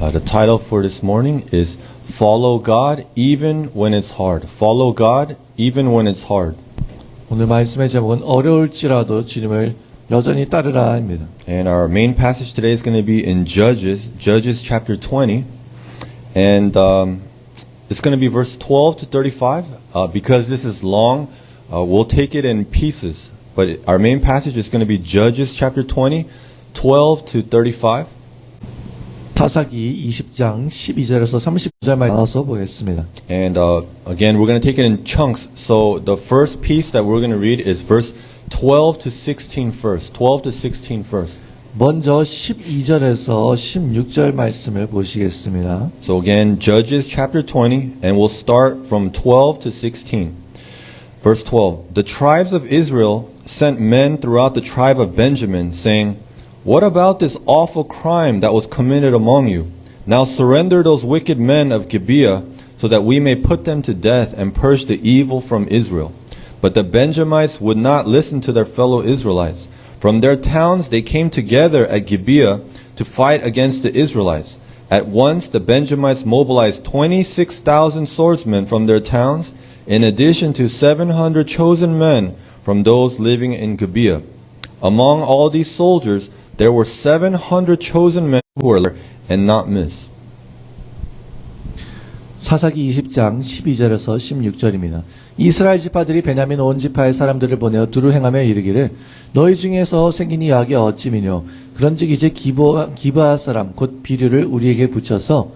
The title for this morning is Follow God Even When It's Hard. Follow God Even When It's Hard. 오늘 말씀의 제목은 어려울지라도 주님을 여전히 따르라입니다. And our main passage today is going to be in Judges chapter 20. And it's going to be verse 12 to 35. Because this is long, we'll take it in pieces. But our main passage is going to be Judges chapter 20, 12 to 35. 타사기 20장 12절에서 39절만 나눠서 보겠습니다. And again, we're going to take it in chunks. So the first piece that we're going to read is verse 12 to 16 first. 12 to 16 first. 먼저 12절에서 16절 말씀을 보시겠습니다. So again, Judges chapter 20, and we'll start from 12 to 16. Verse 12. The tribes of Israel sent men throughout the tribe of Benjamin, saying, What about this awful crime that was committed among you? Now surrender those wicked men of Gibeah, so that we may put them to death and purge the evil from Israel. But the Benjamites would not listen to their fellow Israelites. From their towns they came together at Gibeah to fight against the Israelites. At once the Benjamites mobilized 26,000 swordsmen from their towns, in addition to 700 chosen men from those living in Gibeah. Among all these soldiers, there were 700 chosen men who were and not miss. 사사기 20장 12절에서 16절입니다. 이스라엘 지파들이 베냐민 온 지파의 사람들을 보내어 두루 행하며 이르기를 너희 중에서 생긴 이 악이 어찌미뇨 그런즉 이제 기브아 사람 곧 비류를 우리에게 붙여서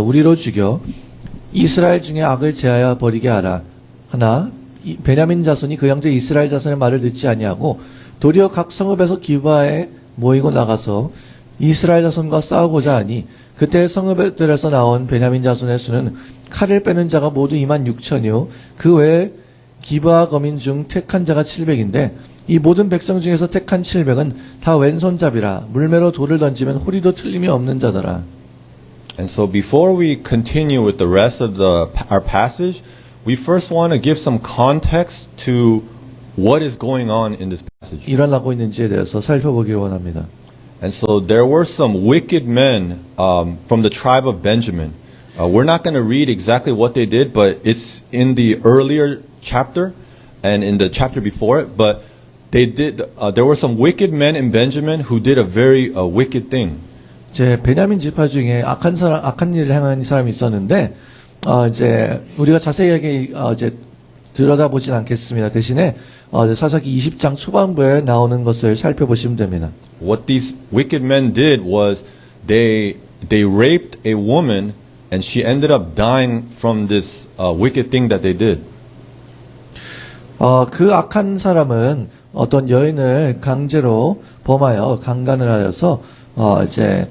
우리로 죽여 이스라엘 중에 악을 제하여 버리게 하라. 하나 베냐민 자손이 그 형제 이스라엘 자손의 말을 듣지 아니하고 도리어 각 성읍에서 기브아에 모이고 나가서 이스라엘 자손과 싸우고자 하니 그때 성읍들에서 나온 베냐민 자손의 수는 칼을 빼는 자가 모두 26,000이요 그 외에 기브아 거민 중 택한 자가 700인데 이 모든 백성 중에서 택한 700은 다 왼손잡이라 물매로 돌을 던지면 호리도 틀림이 없는 자더라. And so before we continue with the rest of our passage, we first want to give some context to what is going on in this passage. 일어나고 있는지에 대해서 살펴보기를 원합니다. And so there were some wicked men from the tribe of Benjamin. We're not going to read exactly what they did, but it's in the earlier chapter and in the chapter before it. But they did. There were some wicked men in Benjamin who did a very wicked thing. 제 베냐민 지파 중에 악한 일을 행한 사람이 있었는데 이제 우리가 자세하게 이제 들여다보진 않겠습니다. 대신에 사사기 20장 초반부에 나오는 것을 살펴보시면 됩니다. What these wicked men did was they raped a woman and she ended up dying from this wicked thing that they did. 그 악한 사람은 어떤 여인을 강제로 범하여 강간을 하여서 이제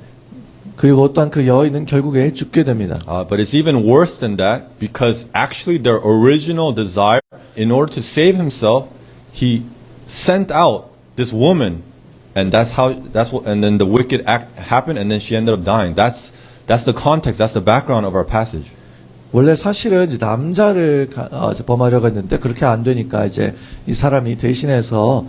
그리고 또한 그 여인은 결국에 죽게 됩니다. But it's even worse than that because actually their original desire, in order to save himself, he sent out this woman, and and then the wicked act happened, and then she ended up dying. That's the context. That's the background of our passage. 원래 사실은 이제 남자를 범하려고 했는데 그렇게 안 되니까 이제 이 사람이 대신해서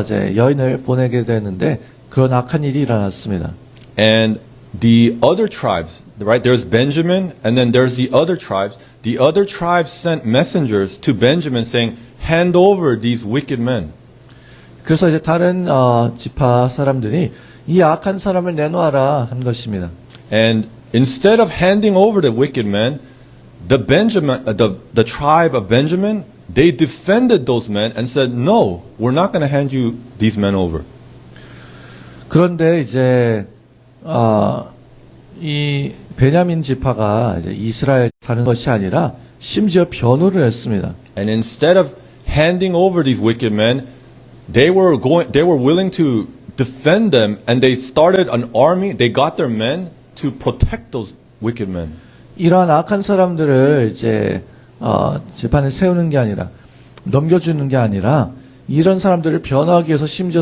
이제 여인을 보내게 되는데 그런 악한 일이 일어났습니다. And the other tribes, right? There's Benjamin, and then there's the other tribes. The other tribes sent messengers to Benjamin saying, "Hand over these wicked men." 그래서 이제 다른 지파 사람들이 이 악한 사람을 내놓아라 한 것입니다. And instead of handing over the wicked men, the tribe of Benjamin, they defended those men and said, "No, we're not going to hand you these men over." 그런데 이제 이 베냐민 지파가 이제 이스라엘 다른 것이 아니라 심지어 변호를 했습니다. And instead of handing over these wicked men, they were willing to defend them, and they started an army. They got their men to protect those wicked men. 이러한 악한 사람들을 이제 재판에 세우는 게 아니라 넘겨주는 게 아니라 이런 사람들을 변호하기 위해서 심지어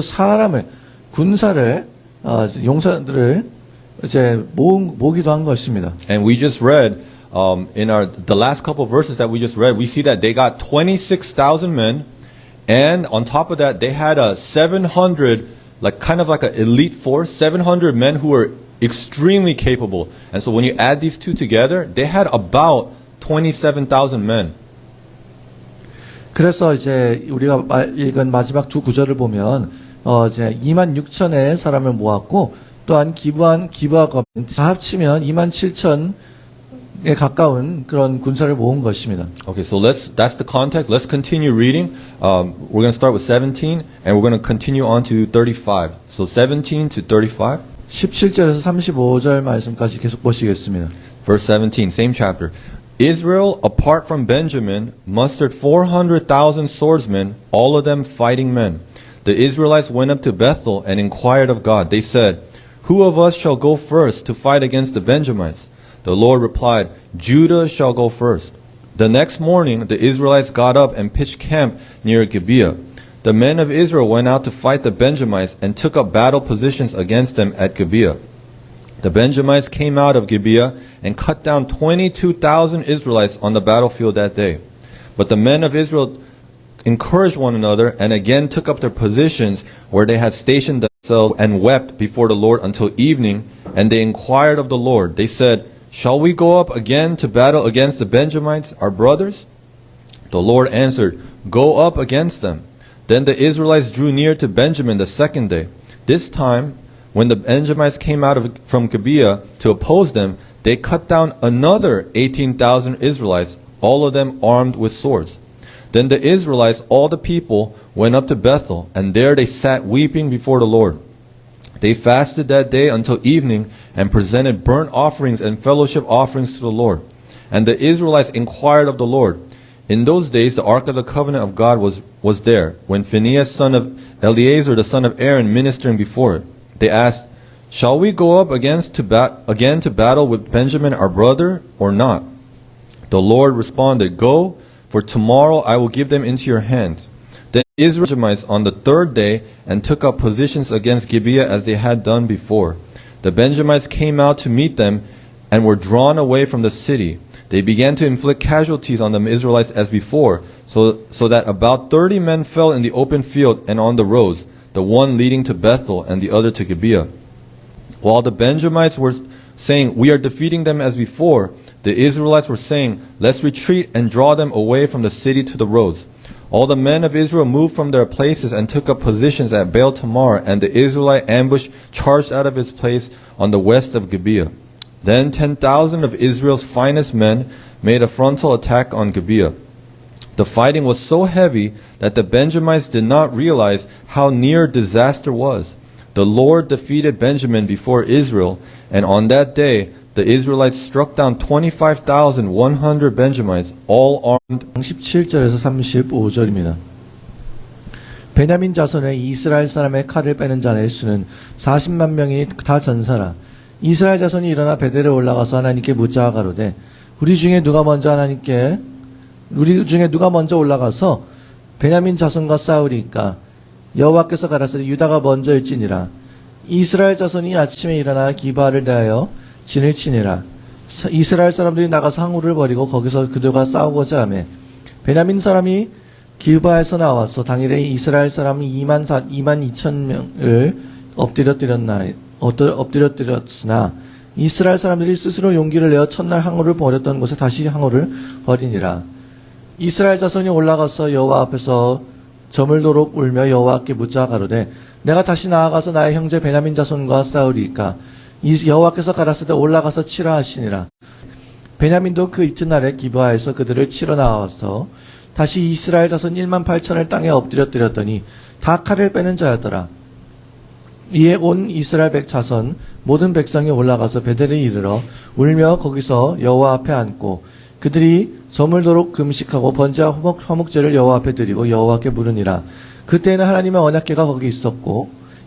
군사를 용사들을 이제 모기도 한 것입니다. And we just read in the last couple of verses that we just read, we see that they got 26,000 men, and on top of that, they had a 700, like kind of like an elite force, 700 men who were extremely capable. And so when you add these two together, they had about 27,000 men. 그래서 이제 우리가 읽은 마지막 두 구절을 보면 이제 2만 6천의 사람을 모았고 또한 기브아가 다 합치면 2만 7천에 가까운 그런 군사를 모은 것입니다. Okay, so that's the context. Let's continue reading. We're going to start with 17 and we're going to continue on to 35. So 17 to 35. 17절에서 35절 말씀까지 계속 보시겠습니다. Verse 17, same chapter. Israel, apart from Benjamin, mustered 400,000 swordsmen, all of them fighting men. The Israelites went up to Bethel and inquired of God. They said, "Who of us shall go first to fight against the Benjamites?" The Lord replied, "Judah shall go first." The next morning, the Israelites got up and pitched camp near Gibeah. The men of Israel went out to fight the Benjamites and took up battle positions against them at Gibeah. The Benjamites came out of Gibeah and cut down 22,000 Israelites on the battlefield that day. But the men of Israel encouraged one another and again took up their positions where they had stationed themselves and wept before the Lord until evening, and they inquired of the Lord. They said, "Shall we go up again to battle against the Benjamites, our brothers?" The Lord answered, "Go up against them." Then the Israelites drew near to Benjamin the second day. This time, when the Benjamites came out from Gibeah to oppose them, they cut down another 18,000 Israelites, all of them armed with swords. Then the Israelites, all the people, went up to Bethel, and there they sat weeping before the Lord. They fasted that day until evening and presented burnt offerings and fellowship offerings to the Lord. And the Israelites inquired of the Lord. In those days the ark of the covenant of God was there, when Phinehas son of Eleazar the son of Aaron ministering before it. They asked, "Shall we go up again to battle with Benjamin our brother, or not?" The Lord responded, "Go, for tomorrow I will give them into your hands." Then Israel Benjamites on the third day and took up positions against Gibeah as they had done before. The Benjamites came out to meet them and were drawn away from the city. They began to inflict casualties on the Israelites as before, so that about 30 men fell in the open field and on the roads, the one leading to Bethel and the other to Gibeah. While the Benjamites were saying, "We are defeating them as before," the Israelites were saying, "Let's retreat and draw them away from the city to the roads." All the men of Israel moved from their places and took up positions at Baal Tamar, and the Israelite ambush charged out of its place on the west of Gibeah. Then 10,000 of Israel's finest men made a frontal attack on Gibeah. The fighting was so heavy that the Benjamites did not realize how near disaster was. The Lord defeated Benjamin before Israel, and on that day the Israelites struck down 25,100 Benjamites, all armed. 17절에서 35절입니다. 베냐민 자손의 이스라엘 사람의 칼을 빼는 자의 수는 40만 명이 다 전사라. 이스라엘 자손이 일어나 베델에 올라가서 하나님께 묻자 가로되 우리 중에 누가 먼저 올라가서 베냐민 자손과 싸우리까? 여호와께서 가라사대 유다가 먼저일지니라. 이스라엘 자손이 아침에 일어나 기바를 대하여 진을 치니라. 이스라엘 사람들이 나가서 항우를 벌이고 거기서 그들과 싸우고자 하매 베냐민 사람이 기바에서 나와서 당일에 이스라엘 사람이 2만 2천 명을 엎드렸으나 이스라엘 사람들이 스스로 용기를 내어 첫날 항우를 벌였던 곳에 다시 항우를 벌이니라. 이스라엘 자손이 올라가서 여호와 앞에서 저물도록 울며 여호와께 묻자 가로되 내가 다시 나아가서 나의 형제 베냐민 자손과 싸우리이까? 여호와께서 가라사대 올라가서 치라 하시니라. 베냐민도 그 이튿날에 기브아에서 그들을 치러 나와서 다시 이스라엘 자손 1만 8천을 땅에 엎드렸더니 다 칼을 빼는 자였더라. 이에 온 이스라엘 자손 모든 백성이 올라가서 베델에 이르러 울며 거기서 여호와 앞에 앉고 그들이 저물도록 금식하고 번제와 화목제를 여호와 앞에 드리고 여호와께 물으니라. 그때에는 하나님의 언약궤가 거기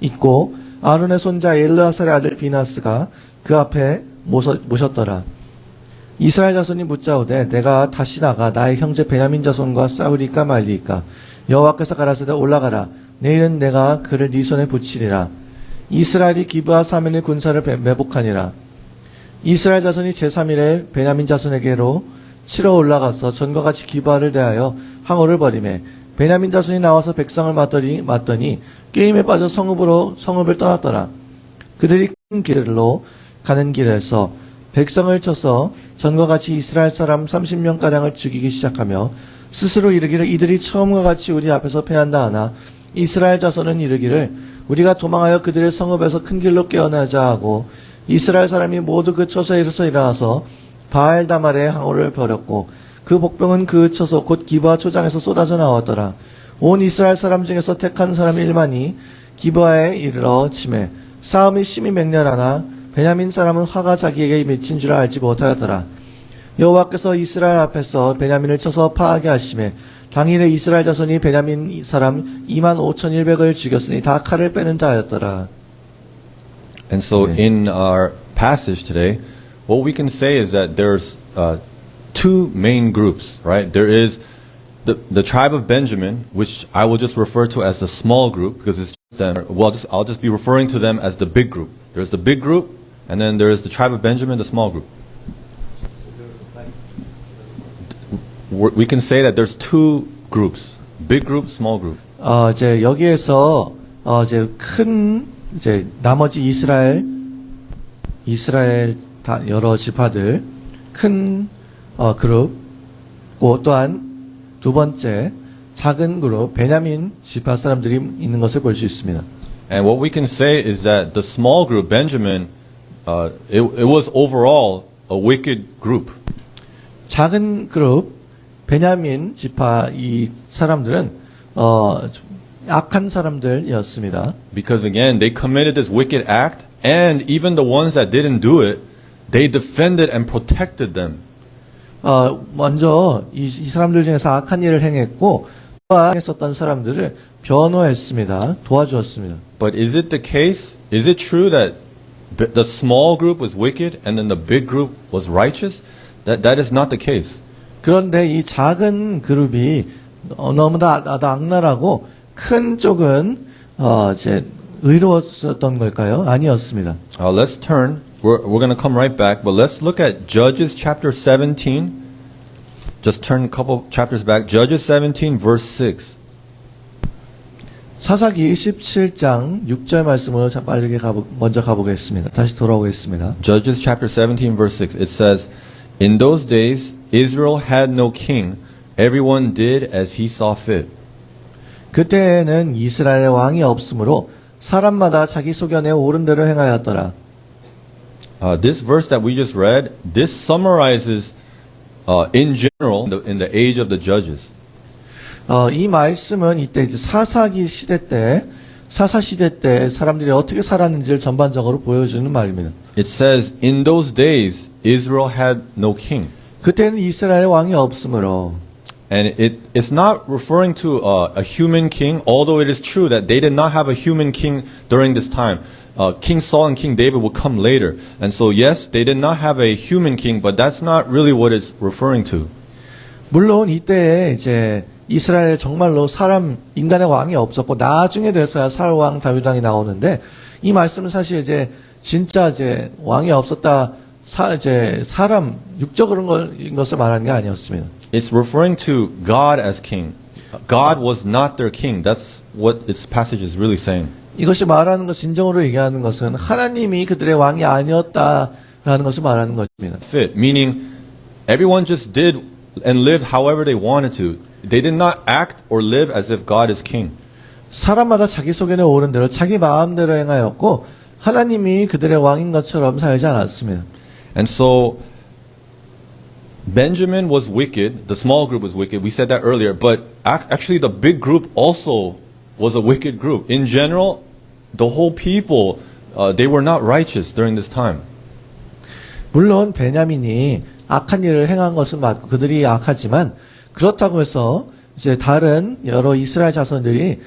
있고 아론의 손자 엘르아살의 아들 비나스가 그 앞에 모셨더라. 이스라엘 자손이 묻자오되 내가 다시 나가 나의 형제 베냐민 자손과 싸우리까 말리까? 여호와께서 가라사대 올라가라. 내일은 내가 그를 네 손에 붙이리라. 이스라엘이 기브아 3일의 군사를 매복하니라. 이스라엘 자손이 제3일에 베냐민 자손에게로 치러 올라가서 전과 같이 기브아를 대하여 항우를 벌이매 베냐민 자손이 나와서 백성을 맞더니 게임에 빠져 성읍을 떠났더라. 그들이 길로 가는 길에서 백성을 쳐서 전과 같이 이스라엘 사람 30명가량을 죽이기 시작하며 스스로 이르기를 이들이 처음과 같이 우리 앞에서 패한다 하나 이스라엘 자손은 이르기를 우리가 도망하여 그들의 성읍에서 큰 길로 깨어나자 하고 이스라엘 사람이 모두 그 처소에서 일어나서 바알다말의 항우를 버렸고 그 복병은 그 처소 곧 기브아 초장에서 쏟아져 나왔더라. 온 이스라엘 사람 중에서 택한 사람 1만이 기브아에 이르러 치매 싸움이 심히 맹렬하나 베냐민 사람은 화가 자기에게 미친 줄 알지 못하였더라. 여호와께서 이스라엘 앞에서 베냐민을 쳐서 파하게 하시매 당일에 이스라엘 자손이 베냐민 사람 25,100을 죽였으니 다 칼을 빼는 자였더라. And so 네. in our passage today, what we can say is that there's two main groups, right? There is the tribe of Benjamin, which I will just refer to as the small group because it's them. Well, I'll just be referring to them as the big group. There's the big group, and then there is the tribe of Benjamin, the small group. We can say that there's two groups: big group, small group. 이제 여기에서 이제 큰 이제 나머지 이스라엘 다 여러 지파들 큰 그룹, 또한 두 번째 작은 그룹 베냐민 지파 사람들이 있는 것을 볼 수 있습니다. And what we can say is that the small group, Benjamin, it was overall a wicked group. 작은 그룹 베냐민 지파 이 사람들은 악한 사람들이었습니다. Because again, they committed this wicked act, and even the ones that didn't do it, they defended and protected them. 먼저 이 사람들 중에서 악한 일을 행했고 했었던 사람들을 변호했습니다. 도와주었습니다. But is it the case? Is it true that the small group was wicked and then the big group was righteous? That is not the case. 그런데 이 작은 그룹이 너무나 악랄하고 큰 쪽은 이제 의로웠었던 걸까요? 아니었습니다. Let's turn. We're going to come right back, but let's look at Judges chapter 17. Just turn a couple chapters back. Judges 17 verse 6. 사사기 17장 6절 말씀으로 빠르게 먼저 가보겠습니다. 다시 돌아오겠습니다. Judges chapter 17 verse 6. It says, "In those days Israel had no king. Everyone did as he saw fit." 그때에는 이스라엘의 왕이 없으므로 사람마다 자기 소견에 옳은 대로 행하였더라. This verse that we just read, this summarizes in general in the age of the judges. 이 말씀은 이때 이제 사사기 시대 때 사사 시대 때 사람들이 어떻게 살았는지를 전반적으로 보여주는 말입니다. It says, "In those days Israel had no king." 그때는 이스라엘의 왕이 없으므로 And it's not referring to a human king, although it is true that they did not have a human king during this time. King Saul and King David would come later. And so yes, they did not have a human king, but that's not really what it's referring to. 물론 이때에 이제 이스라엘에 정말로 인간의 왕이 없었고 나중에 돼서야 사울 왕 다윗 왕이 나오는데 이 말씀은 사실 이제 진짜 이제 왕이 없었다 이제 사람 육적인 것을 말하는 게 아니었습니다. It's referring to God as king. God was not their king. That's what its passage is really saying. 이것이 말하는 것 진정으로 얘기하는 것은 하나님이 그들의 왕이 아니었다라는 것을 말하는 것입니다. Fit, meaning everyone just did and lived however they wanted to. They did not act or live as if God is king. 사람마다 자기 소견에 옳은 대로 자기 마음대로 행하였고 하나님이 그들의 왕인 것처럼 살지 않았습니다. And so Benjamin was wicked, the small group was wicked, we said that earlier, but actually the big group also was a wicked group. In general, the whole people, they were not righteous during this time. 물론 베냐민이 악한 일을 행한 것은 맞고 그들이 악하지만 그렇다고 해서 이제 다른 여러 이스라엘 자손들이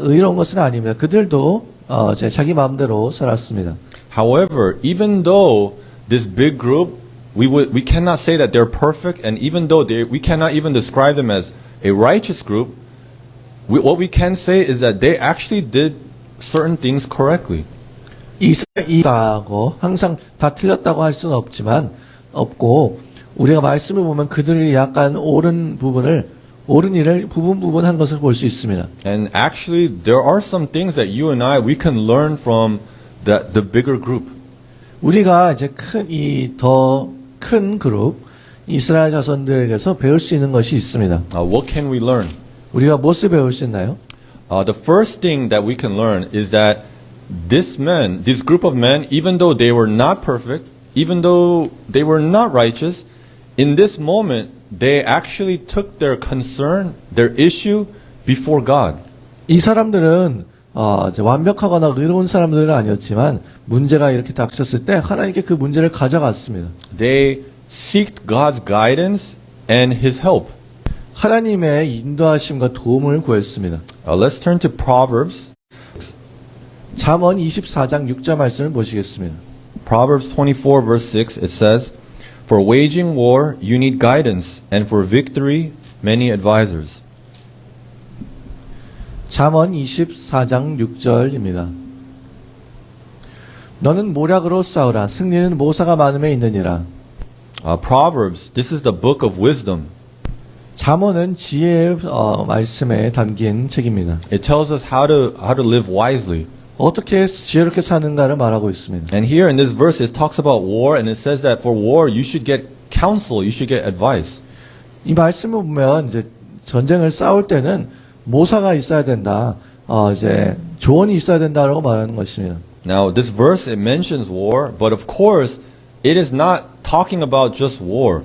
의로운 것은 아닙니다. 그들도 이제 자기 마음대로 살았습니다. However, even though this big group, we cannot say that they're perfect, and even though we cannot even describe them as a righteous group, what we can say is that they actually did certain things correctly. 이스라엘이라고 항상 다 틀렸다고 할 수는 없고 우리가 말씀을 보면 그들이 약간 옳은 일을 부분 한 것을 볼 수 있습니다. And actually, there are some things that you and we can learn from the bigger group. 우리가 이제 더 큰 그룹 이스라엘 자손들에게서 배울 수 있는 것이 있습니다. What can we learn? 우리가 무엇을 배울 수 있나요? The first thing that we can learn is that this group of men, even though they were not perfect, even though they were not righteous, in this moment, they actually took their concern, their issue before God. 이 사람들은 이제 완벽하거나 의로운 사람들은 아니었지만 문제가 이렇게 닥쳤을 때 하나님께 그 문제를 가져갔습니다. They seeked God's guidance and His help. 하나님의 인도하심과 도움을 구했습니다. Let's turn to Proverbs. 잠언 24장 6절 말씀을 보시겠습니다. Proverbs 24 verse 6, it says, For waging war, you need guidance, and for victory, many advisors. 잠언 24장 6절입니다. 너는 모략으로 싸우라. 승리는 모사가 많음에 있느니라. Proverbs, this is the book of wisdom. 잠언은 지혜의 말씀에 담긴 책입니다. It tells us how to live wisely. 어떻게 지혜롭게 사는가를 말하고 있습니다. And here in this verse, it talks about war, and it says that for war, you should get counsel, you should get advice. 이 말씀을 보면 이제 전쟁을 싸울 때는 모사가 있어야 된다. 이제 조언이 있어야 된다라고 말하는 것입니다. Now, this verse, it mentions war, but of course, it is not talking about just war.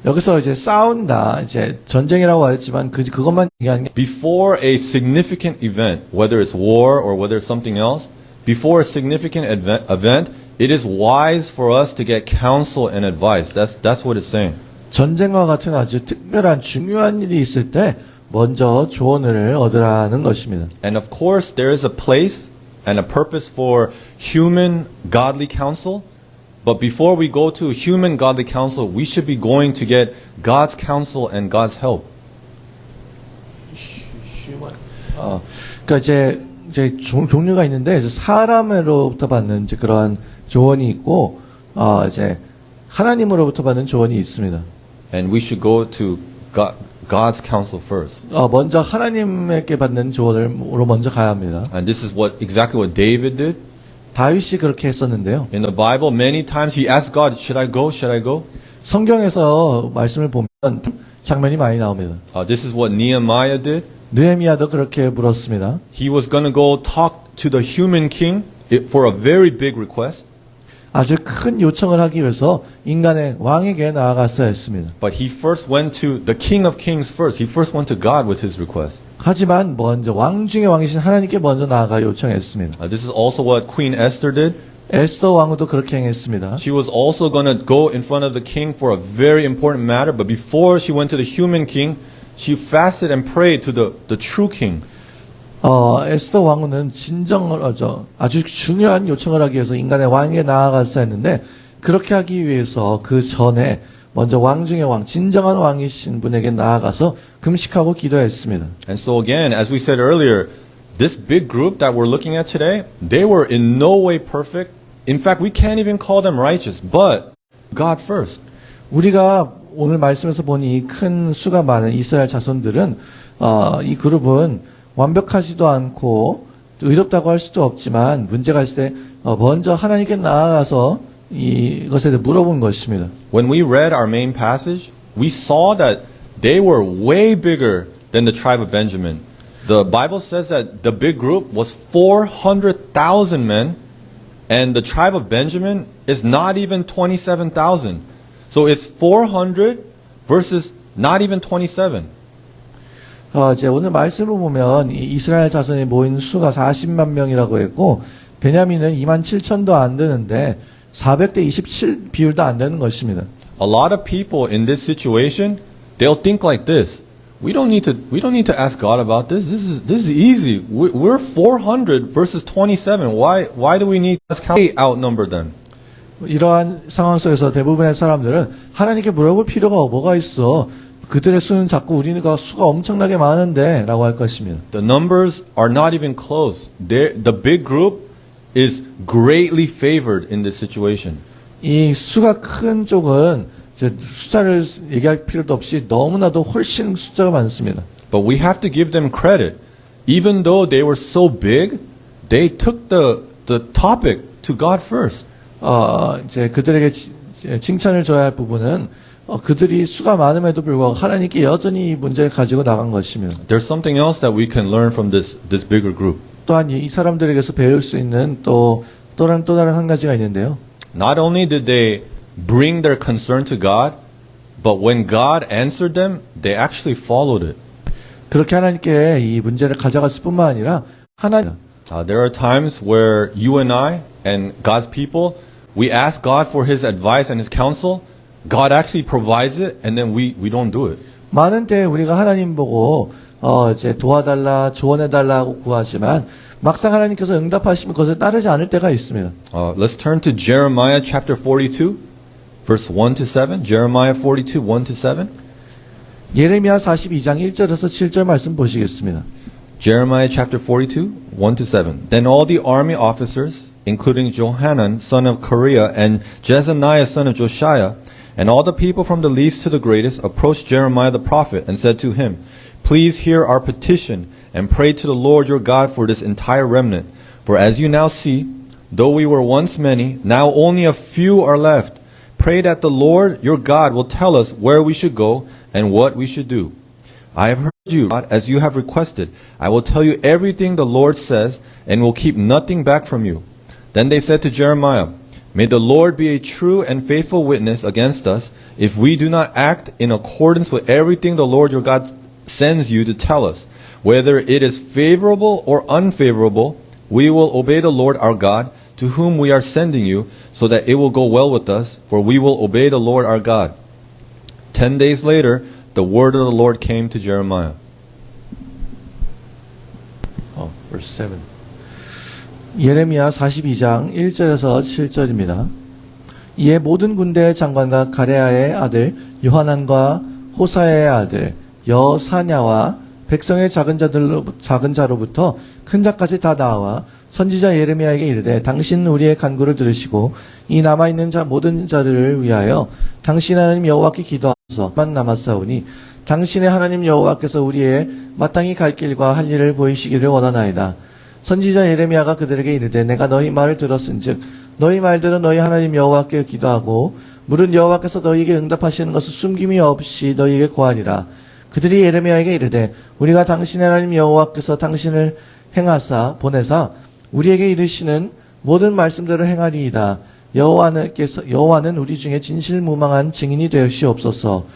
여기서 이제 싸운다, 이제 전쟁이라고 말했지만 그것만 얘기하는 게 Before a significant event, whether it's war or whether it's something else, before a significant event, it is wise for us to get counsel and advice. That's what it's saying. 전쟁과 같은 아주 특별한 중요한 일이 있을 때 먼저 조언을 얻으라는 것입니다. And of course, there is a place and a purpose for human godly counsel. But before we go to human godly counsel, we should be going to get God's counsel and God's help. 그러니까 이제 종류가 있는데 이제 사람으로부터 받는 이제 그러한 조언이 있고 이제 하나님으로부터 받는 조언이 있습니다. And we should go to God's counsel first. 먼저 하나님께 받는 조언으로 먼저 가야 합니다. And this is exactly what David did. 다윗이 그렇게 했었는데요. In the Bible, many times he asked God, should I go? Should I go? 성경에서 말씀을 보면 장면이 많이 나옵니다. This is what Nehemiah did. 느헤미야도 그렇게 물었습니다. He was going to go talk to the human king for a very big request. 아주 큰 요청을 하기 위해서 인간의 왕에게 나아갔어야 했습니다. But he first went to the King of Kings first. He first went to God with his request. 하지만 먼저 왕 중의 왕이신 하나님께 먼저 나아가 요청했습니다. This is also what Queen Esther did. 에스더 왕후도 그렇게 행했습니다. She was also going to go in front of the king for a very important matter, but before she went to the human king, she fasted and prayed to the true king. 에스더 왕후는 아주 중요한 요청을 하기 위해서 인간의 왕에게 나아갔어야 했는데 그렇게 하기 위해서 그 전에 먼저 왕 중의 왕, 진정한 왕이신 분에게 나아가서 금식하고 기도했습니다. And so again, as we said earlier, this big group that we're looking at today, they were in no way perfect. In fact, we can't even call them righteous, but God first. 우리가 오늘 말씀에서 보니 큰 수가 많은 이스라엘 자손들은 이 그룹은 완벽하지도 않고 의롭다고 할 수도 없지만 문제가 있을 때 먼저 하나님께 나아가서 이것에 대해 물어본 것입니다. When we read our main passage, we saw that they were way bigger than the tribe of Benjamin. The Bible says that the big group was 400,000 men, and the tribe of Benjamin is not even 27,000. So it's 400 versus not even 27. 이제 오늘 말씀을 보면 이스라엘 자손이 모인 수가 40만 명이라고 했고 베냐민은 27,000도 안 되는데 400대 27 비율도 안 되는 것입니다. A lot of people in this situation, they'll think like this. We don't need to ask God about this. This is easy. We're 400 versus 27. Why do we need to outnumber them? 이러한 상황 속에서 대부분의 사람들은 하나님께 물어볼 필요가 뭐가 있어? 그들의 수는 자꾸 우리가 수가 엄청나게 많은데 라고 할 것입니다. The numbers are not even close. The big group is greatly favored in this situation. 이 수가 큰 쪽은 숫자를 얘기할 필요도 없이 너무나도 훨씬 숫자가 많습니다. But we have to give them credit. Even though they were so big, they took the topic to God first. 이제 그들에게 칭찬을 줘야 할 부분은 그들이 수가 많음에도 불구하고 하나님께 여전히 이 문제를 가지고 나간 것이며 There's something else that we can learn from this bigger group. 또한 이 사람들에게서 배울 수 있는 또 다른 한 가지가 있는데요. Not only did they bring their concern to God, but when God answered them, they actually followed it. 그렇게 하나님께 이 문제를 가져갔을 뿐만 아니라 하나님 There are times where you and I and God's people, we ask God for His advice and His counsel. God actually provides it, and then we don't do it. 많은 때 우리가 하나님 보고 이제 도와달라, 조언해달라고 구하지만 막상 하나님께서 응답하시면 그것을 따르지 않을 때가 있습니다. Let's turn to Jeremiah chapter 42, verse 1 to 7. Jeremiah 42, 1 to 7. 예레미야 42장 1절에서 7절 말씀 보시겠습니다. Jeremiah chapter 42, 1 to 7. Then all the army officers, including Johanan, son of Kareah, and Jezaniah, son of Josiah, and all the people from the least to the greatest, approached Jeremiah the prophet and said to him, Please hear our petition and pray to the Lord your God for this entire remnant. For as you now see, though we were once many, now only a few are left. Pray that the Lord your God will tell us where we should go and what we should do. I have heard you, God, as you have requested. I will tell you everything the Lord says and will keep nothing back from you. Then they said to Jeremiah, May the Lord be a true and faithful witness against us if we do not act in accordance with everything the Lord your God sends you to tell us. Whether it is favorable or unfavorable, we will obey the Lord our God, to whom we are sending you, so that it will go well with us, for we will obey the Lord our God. 10 days later, the word of the Lord came to Jeremiah. verse 7. 예레미야 42장 1절에서 7절입니다. 이에 모든 군대의 장관과 가레아의 아들 요하난과 호사야의 아들 여사냐와 백성의 작은 자로부터 큰 자까지 다 나와 선지자 예레미야에게 이르되 당신 우리의 간구를 들으시고 이 남아있는 모든 자들을 위하여 당신 하나님 여호와께 기도하소서만 남았사오니 당신의 하나님 여호와께서 우리의 마땅히 갈 길과 할 일을 보이시기를 원하나이다. 선지자 예레미야가 그들에게 이르되 내가 너희 말을 들었은즉 너희 말대로 너희 하나님 여호와께 기도하고 물은 여호와께서 너희에게 응답하시는 것을 숨김이 없이 너희에게 고하리라. 그들이 예레미야에게 이르되 우리가 당신의 하나님 여호와께서 당신을 행하사 보내사 우리에게 이르시는 모든 말씀대로 행하리이다. 여호와는 우리 중에 진실무망한 증인이 되시옵소서.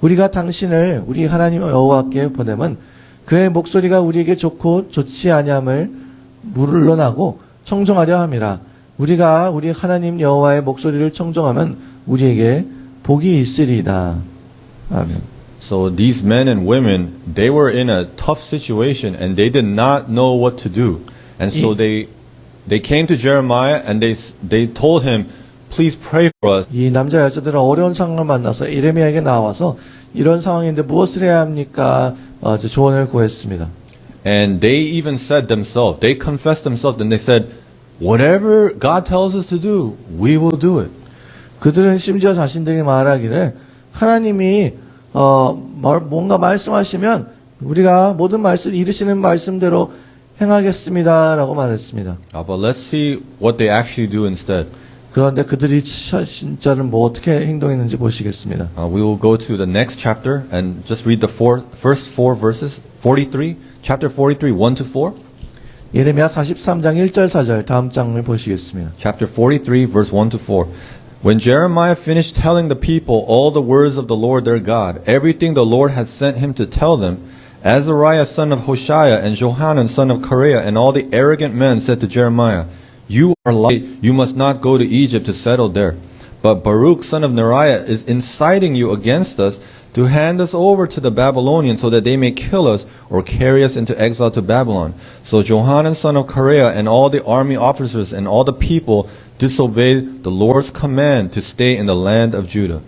우리가 당신을 우리 하나님 여호와께 보내면 그의 목소리가 우리에게 좋고 좋지 아니함을 물러나고 청종하려 함이라. 우리가 우리 하나님 여호와의 목소리를 청종하면 우리에게 복이 있으리이다. 아멘. So these men and women, they were in a tough situation and they did not know what to do. And so they came to Jeremiah and they told him, please pray for us. 이 남자 여자들은 어려운 상황을 만나서 예레미야에게 나와서 이런 상황인데 무엇을 해야 합니까? 조언을 구했습니다. And they even said themselves, they confessed themselves and they said, whatever God tells us to do, we will do it. 그들은 심지어 자신들이 말하기를 하나님이 뭔가 말씀하시면 우리가 모든 이르시는 말씀대로 행하겠습니다라고 말했습니다. But let's see what they actually do instead. 그런데 그들이 진짜는 어떻게 행동했는지 보시겠습니다. We will go to the next chapter and just read the first four verses. 43, chapter 43, 1 to 4. 예레미야 43장 1절 4절 다음 장을 보시겠습니다. Chapter 43, verse 1 to 4. When Jeremiah finished telling the people all the words of the Lord their God, everything the Lord had sent him to tell them, Azariah son of Hoshea and Johanan son of Kareah and all the arrogant men said to Jeremiah, You are lying. You must not go to Egypt to settle there. But Baruch son of Neriah is inciting you against us to hand us over to the Babylonians so that they may kill us or carry us into exile to Babylon. So Johanan son of Kareah and all the army officers and all the people disobeyed the Lord's command to stay in the land of Judah.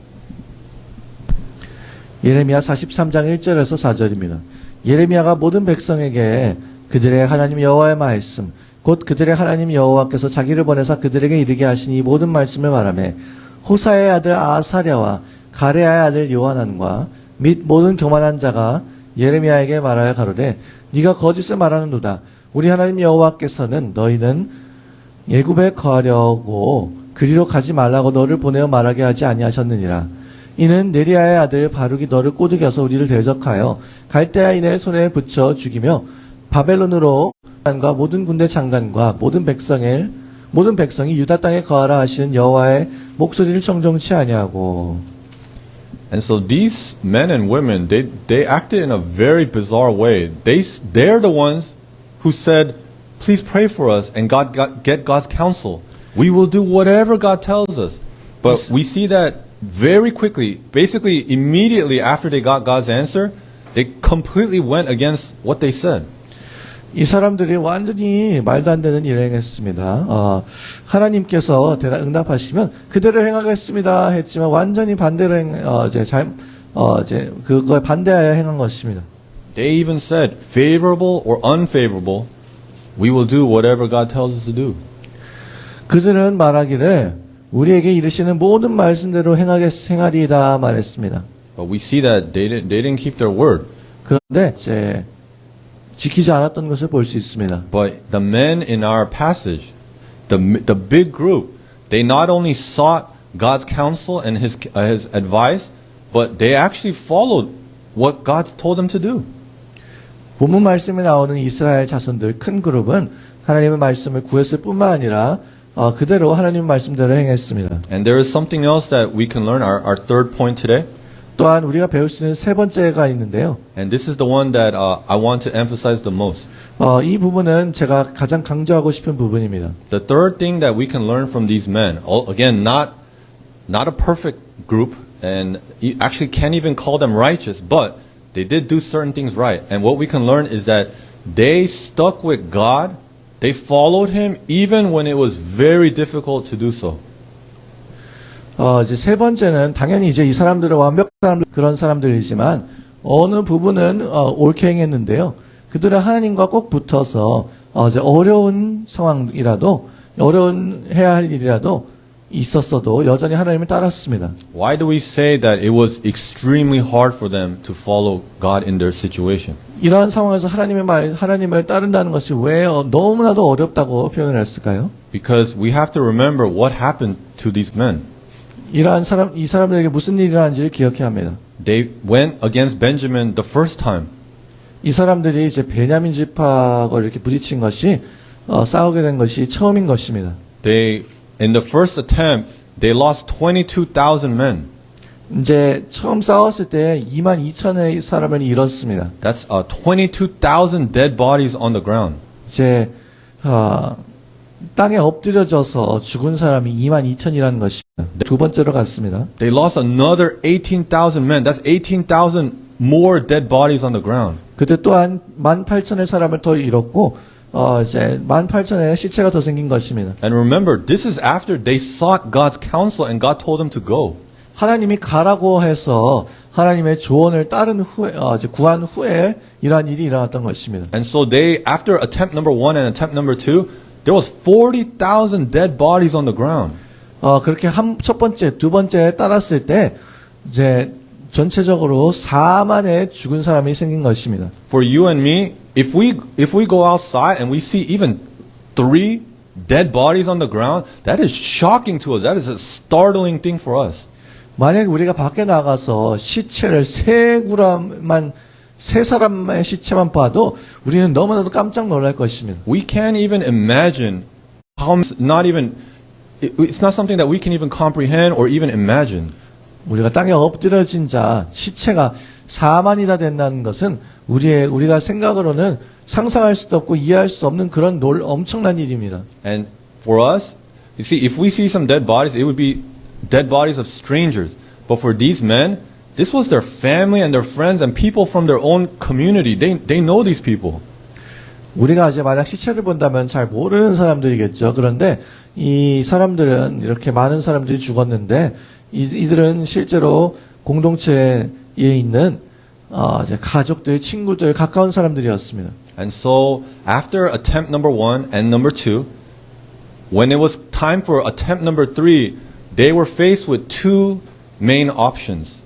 예레미야 43장 1절에서 4절입니다. 예레미야가 모든 백성에게 그들의 하나님 여호와의 말씀 곧 그들의 하나님 여호와께서 자기를 보내사 그들에게 이르게 하신 이 모든 말씀을 말하며 호사의 아들 아사랴와 가레아의 아들 요하난과 및 모든 교만한 자가 예레미야에게 말하여 가로되 네가 거짓을 말하는도다. 우리 하나님 여호와께서는 너희는 예굽에 거하려고 그리로 가지 말라고 너를 보내어 말하게 하지 아니하셨느니라. 이는 네리아의 아들 바룩이 너를 꼬드겨서 우리를 대적하여 갈대아인의 손에 붙여 죽이며 바벨론으로 과 모든 군대 장관과 모든 백성이 유다 땅에 거하라 하시는 여호와의 목소리를 청종치 아니하고. And so these men and women, they acted in a very bizarre way. They're the ones who said, please pray for us and get God's counsel. We will do whatever God tells us. But we see that very quickly, basically immediately after they got God's answer, they completely went against what they said. 이 사람들이 완전히 말도 안 되는 일을 행했습니다. 하나님께서 응답하시면 그대로 행하겠습니다 했지만 완전히 반대로 그거에 반대하여 행한 것입니다. They even said, favorable or unfavorable, we will do whatever God tells us to do. 그들은 말하기를 우리에게 이르시는 모든 말씀대로 행하리이다 말했습니다. But we see that they didn't keep their word. 그런데 지키지 않았던 것을 볼 수 있습니다. But the men in our passage, the big group, they not only sought God's counsel and his advice, but they actually followed what God told them to do. 본문 말씀에 나오는 이스라엘 자손들 큰 그룹은 하나님의 말씀을 구했을 뿐만 아니라 그대로 하나님의 말씀대로 행했습니다. And there is something else that we can learn, our third point today. 또한 우리가 배울 수 있는 세 번째가 있는데요. And this is the one that I want to emphasize the most. 이 부분은 제가 가장 강조하고 싶은 부분입니다. The third thing that we can learn from these men, again, not a perfect group, and you actually can't even call them righteous, but they did do certain things right. And what we can learn is that they stuck with God, they followed Him even when it was very difficult to do so. 이제 세 번째는 당연히 이제 이 사람들은 완벽한 사람들, 그런 사람들이지만 어느 부분은 옳게 행했는데요. 그들은 하나님과 꼭 붙어서 이제 어려운 상황이라도 해야 할 일이라도 있었어도 여전히 하나님을 따랐습니다. Why do we say that it was extremely hard for them to follow God in their situation? 이러한 상황에서 하나님을 따른다는 것이 왜 너무나도 어렵다고 표현을 했을까요? Because we have to remember what happened to these men. 이 사람들에게 무슨 일이 일어난지를 기억해야 합니다. They went against Benjamin the first time. 이 사람들이 이제 베냐민 지파하고 이렇게 부딪힌 것이 싸우게 된 것이 처음인 것입니다. In the first attempt, they lost 22,000 men. 이제 처음 싸웠을 때 22,000의 사람을 잃었습니다. That's 22,000 dead bodies on the ground. 이제 땅에 엎드려져서 죽은 사람이 22,000이라는 것입니다. 두 번째로 갔습니다. They lost another 18,000 men. That's 18,000 more dead bodies on the ground. 그때 또한 18,000의 사람을 더 잃었고 이제 18,000의 시체가 더 생긴 것입니다. And remember, this is after they sought God's counsel and God told them to go. 하나님이 가라고 해서 하나님의 조언을 따른 후에 구한 후에 이러한 일이 일어났던 것입니다. And so they, after attempt number 1 and attempt number 2, there was 40,000 dead bodies on the ground. 그렇게 첫 번째, 두 번째 따랐을 때 이제 전체적으로 4만의 죽은 사람이 생긴 것입니다. For you and me, if we go outside and we see even 3 dead bodies on the ground, that is shocking to us. That is a startling thing for us. 만약 우리가 밖에 나가서 시체를 세 사람의 시체만 봐도 우리는 너무나도 깜짝 놀랄 것입니다. We can't even imagine it's not something that we can even comprehend or even imagine. 우리가 땅에 엎드려진 자 시체가 4만이나 된다는 것은 우리가 생각으로는 상상할 수도 없고 이해할 수 없는 그런 엄청난 일입니다. And for us, you see, if we see some dead bodies, it would be dead bodies of strangers. But for these men, this was their family and their friends and people from their own community. They know these people. 우리가 이제 만약 시체를 본다면 잘 모르는 사람들이겠죠. 그런데 이 사람들은 이렇게 많은 사람들이 죽었는데 이들은 실제로 공동체에 있는 이제 가족들, 친구들, 가까운 사람들이었습니다. And so after attempt number 1 and number 2, when it was time for attempt number 3, they were faced with two main options.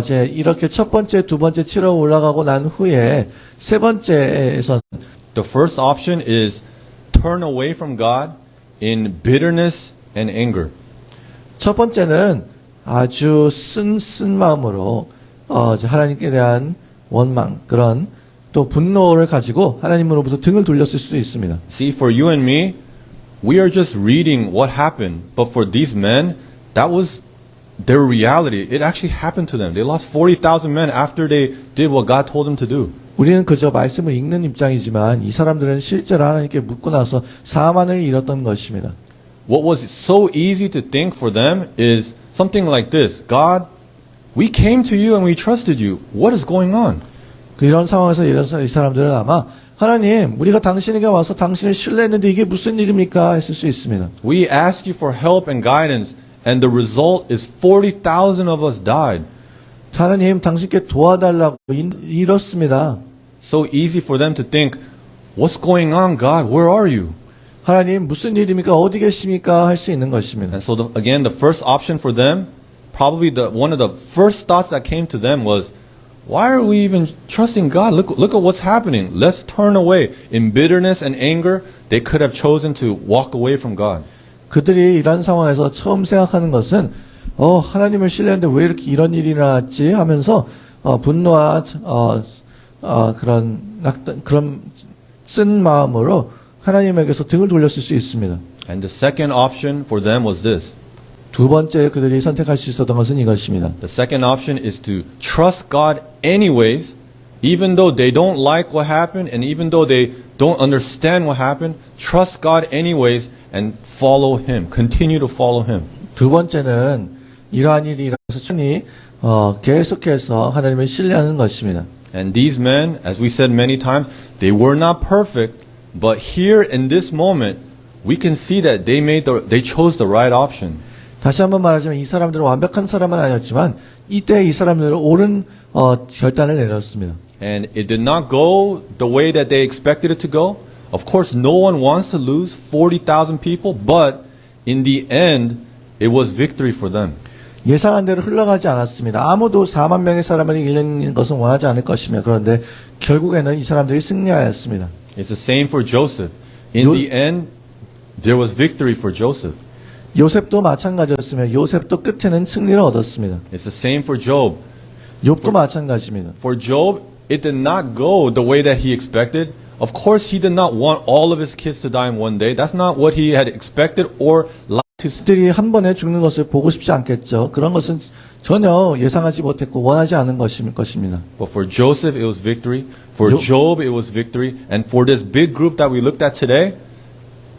이제 이렇게 첫 번째, 두 번째 치러 올라가고 난 후에 세 번째에서 The first option is turn away from God in bitterness and anger. 첫 번째는 아주 쓴 마음으로 이제 하나님께 대한 원망, 그런 또 분노를 가지고 하나님으로부터 등을 돌렸을 수도 있습니다. See, for you and me, we are just reading what happened. But for these men, that was their reality. It actually happened to them. They lost 40,000 men after they did what God told them to do. 우리는 그저 말씀을 읽는 입장이지만 이 사람들은 실제로 하나님께 묻고 나서 4만을 잃었던 것입니다. What was so easy to think for them is something like this. God, we came to you and we trusted you. What is going on? 이런 상황에서 이 사람들은 아마 하나님, 우리가 당신에게 와서 당신을 신뢰했는데 이게 무슨 일입니까? 했을 수 있습니다. We asked you for help and guidance, and the result is 40,000 of us died. 하나님, 당신께 도와달라고 이렇습니다. So easy for them to think, what's going on, God? Where are you? 하나님, 무슨 일입니까? 어디 계십니까? 할 수 있는 것입니다. And so again, the first option for them, probably one of the first thoughts that came to them was, why are we even trusting God? Look at what's happening. Let's turn away. In bitterness and anger, they could have chosen to walk away from God. 그들이 이런 상황에서 처음 생각하는 것은 하나님을 신뢰했는데 왜 이렇게 이런 일이 났지? 하면서 분노와 그런 쓴 마음으로 하나님에게서 등을 돌렸을 수 있습니다. And the second option for them was this. 두 번째 그들이 선택할 수 있었던 것은 이것입니다. The second option is to trust God anyways, even though they don't like what happened and even though they don't understand what happened, trust God anyways and follow Him. Continue to follow Him. 두 번째는 이러한 일이 일어나서 충분히 계속해서 하나님을 신뢰하는 것입니다. And these men, as we said many times, they were not perfect, but here in this moment, we can see that they chose the right option. 다시 한번 말하자면 이 사람들은 완벽한 사람은 아니었지만 이때 이 사람들은 옳은 결단을 내렸습니다. And it did not go the way that they expected it to go. Of course, no one wants to lose 40,000 people, but in the end, it was victory for them. 예상한 대로 흘러가지 않았습니다. 아무도 4만 명의 사람을 잃는 것은 원하지 않을 것이며 그런데 결국에는 이 사람들이 승리하였습니다. It's the same for Joseph. In the end, there was victory for Joseph. 요셉도 마찬가지였으며 요셉도 끝에는 승리를 얻었습니다. It's the same for Job. 욥도 마찬가지입니다. For Job, it did not go the way that he expected. Of course, he did not want all of his kids to die in one day. That's not what he had expected or liked. 그들이 한 번에 죽는 것을 보고 싶지 않겠죠. 그런 것은 전혀 예상하지 못했고 원하지 않은 것입니다. But for Joseph, it was victory. For Job, it was victory. And for this big group that we looked at today,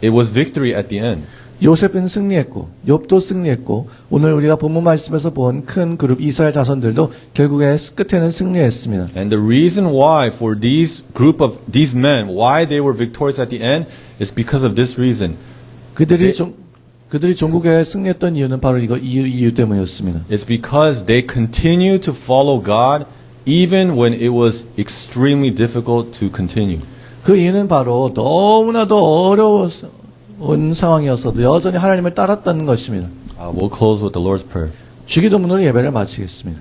it was victory at the end. 요셉은 승리했고 욥도 승리했고 오늘 우리가 본문 말씀에서 본 큰 그룹 이스라엘 자손들도 결국에 끝에는 승리했습니다. And the reason why for these group of these men, why they were victorious at the end is because of this reason. 그들이 종국에 승리했던 이유는 바로 이유 때문이었습니다. It's because they continued to follow God even when it was extremely difficult to continue. 그 이유는 바로 너무나도 어려운 상황이었어도 여전히 하나님을 따랐다는 것입니다. We'll close with the Lord's Prayer. 주기도문으로 예배를 마치겠습니다.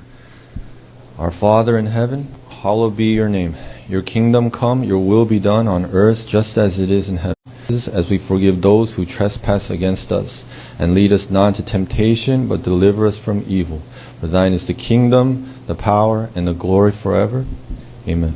Our Father in heaven, hallowed be your name. Your kingdom come, your will be done on earth just as it is in heaven. As we forgive those who trespass against us, and lead us not into temptation, but deliver us from evil. For thine is the kingdom, the power, and the glory forever. Amen.